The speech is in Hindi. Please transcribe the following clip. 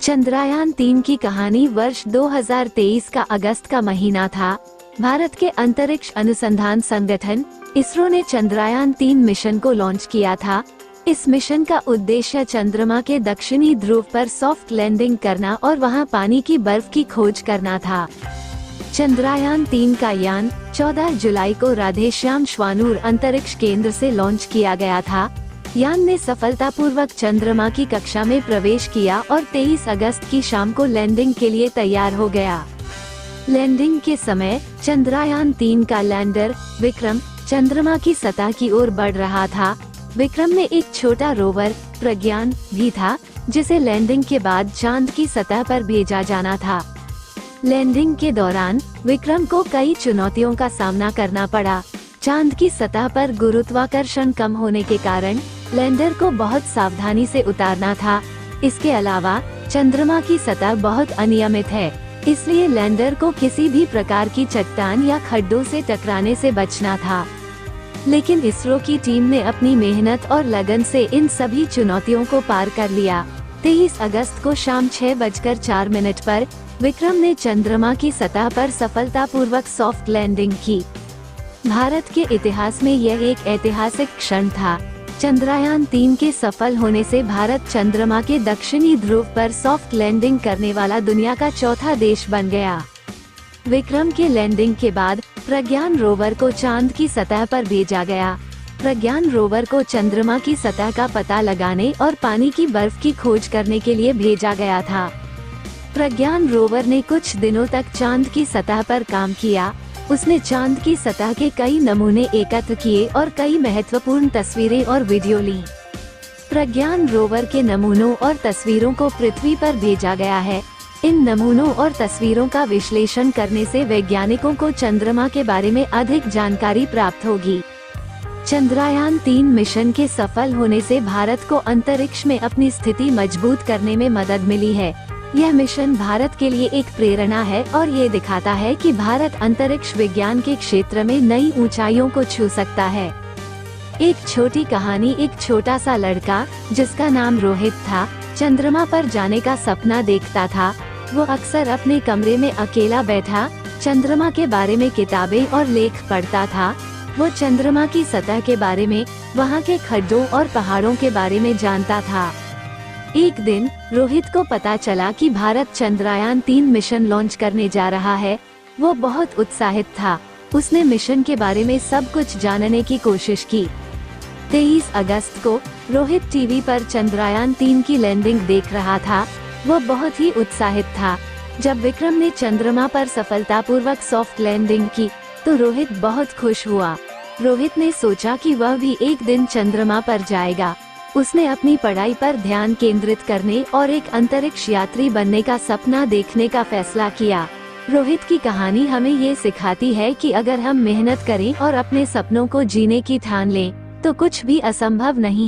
चंद्रयान-3 की कहानी वर्ष 2023 का अगस्त का महीना था। भारत के अंतरिक्ष अनुसंधान संगठन इसरो ने चंद्रयान-3 मिशन को लॉन्च किया था। इस मिशन का उद्देश्य चंद्रमा के दक्षिणी ध्रुव पर सॉफ्ट लैंडिंग करना और वहां पानी की बर्फ की खोज करना था। चंद्रयान-3 का यान 14 जुलाई को राधेश्याम श्वानूर अंतरिक्ष केंद्र से लॉन्च किया गया था। यान ने सफलतापूर्वक चंद्रमा की कक्षा में प्रवेश किया और 23 अगस्त की शाम को लैंडिंग के लिए तैयार हो गया। लैंडिंग के समय चंद्रयान-3 का लैंडर विक्रम चंद्रमा की सतह की ओर बढ़ रहा था। विक्रम में एक छोटा रोवर प्रज्ञान भी था, जिसे लैंडिंग के बाद चांद की सतह पर भेजा जाना था। लैंडिंग के दौरान विक्रम को कई चुनौतियों का सामना करना पड़ा। चांद की सतह पर गुरुत्वाकर्षण कम होने के कारण लैंडर को बहुत सावधानी से उतारना था। इसके अलावा चंद्रमा की सतह बहुत अनियमित है, इसलिए लैंडर को किसी भी प्रकार की चट्टान या खड्डों से टकराने से बचना था। लेकिन इसरो की टीम ने अपनी मेहनत और लगन से इन सभी चुनौतियों को पार कर लिया। 23 अगस्त को शाम 6:04 पर विक्रम ने चंद्रमा की सतह पर सफलतापूर्वक सॉफ्ट लैंडिंग की। भारत के इतिहास में यह एक ऐतिहासिक क्षण था। चंद्रयान-3 के सफल होने से भारत चंद्रमा के दक्षिणी ध्रुव पर सॉफ्ट लैंडिंग करने वाला दुनिया का चौथा देश बन गया। विक्रम के लैंडिंग के बाद प्रज्ञान रोवर को चांद की सतह पर भेजा गया। प्रज्ञान रोवर को चंद्रमा की सतह का पता लगाने और पानी की बर्फ की खोज करने के लिए भेजा गया था। प्रज्ञान रोवर ने कुछ दिनों तक चांद की सतह पर काम किया। उसने चांद की सतह के कई नमूने एकत्र किए और कई महत्वपूर्ण तस्वीरें और वीडियो ली। प्रज्ञान रोवर के नमूनों और तस्वीरों को पृथ्वी पर भेजा गया है। इन नमूनों और तस्वीरों का विश्लेषण करने से वैज्ञानिकों को चंद्रमा के बारे में अधिक जानकारी प्राप्त होगी। चंद्रयान-3 मिशन के सफल होने से भारत को अंतरिक्ष में अपनी स्थिति मजबूत करने में मदद मिली है। यह मिशन भारत के लिए एक प्रेरणा है और ये दिखाता है कि भारत अंतरिक्ष विज्ञान के क्षेत्र में नई ऊंचाइयों को छू सकता है। एक छोटी कहानी। एक छोटा सा लड़का जिसका नाम रोहित था, चंद्रमा पर जाने का सपना देखता था। वो अक्सर अपने कमरे में अकेला बैठा चंद्रमा के बारे में किताबें और लेख पढ़ता था। वो चंद्रमा की सतह के बारे में, वहाँ के खड्डों और पहाड़ों के बारे में जानता था। एक दिन रोहित को पता चला कि भारत चंद्रयान-3 मिशन लॉन्च करने जा रहा है। वो बहुत उत्साहित था। उसने मिशन के बारे में सब कुछ जानने की कोशिश की। 23 अगस्त को रोहित टीवी पर चंद्रयान-3 की लैंडिंग देख रहा था। वो बहुत ही उत्साहित था। जब विक्रम ने चंद्रमा पर सफलतापूर्वक सॉफ्ट लैंडिंग की तो रोहित बहुत खुश हुआ। रोहित ने सोचा कि वह भी एक दिन चंद्रमा पर जाएगा। उसने अपनी पढ़ाई पर ध्यान केंद्रित करने और एक अंतरिक्ष यात्री बनने का सपना देखने का फैसला किया। रोहित की कहानी हमें ये सिखाती है कि अगर हम मेहनत करें और अपने सपनों को जीने की ठान लें, तो कुछ भी असंभव नहीं है।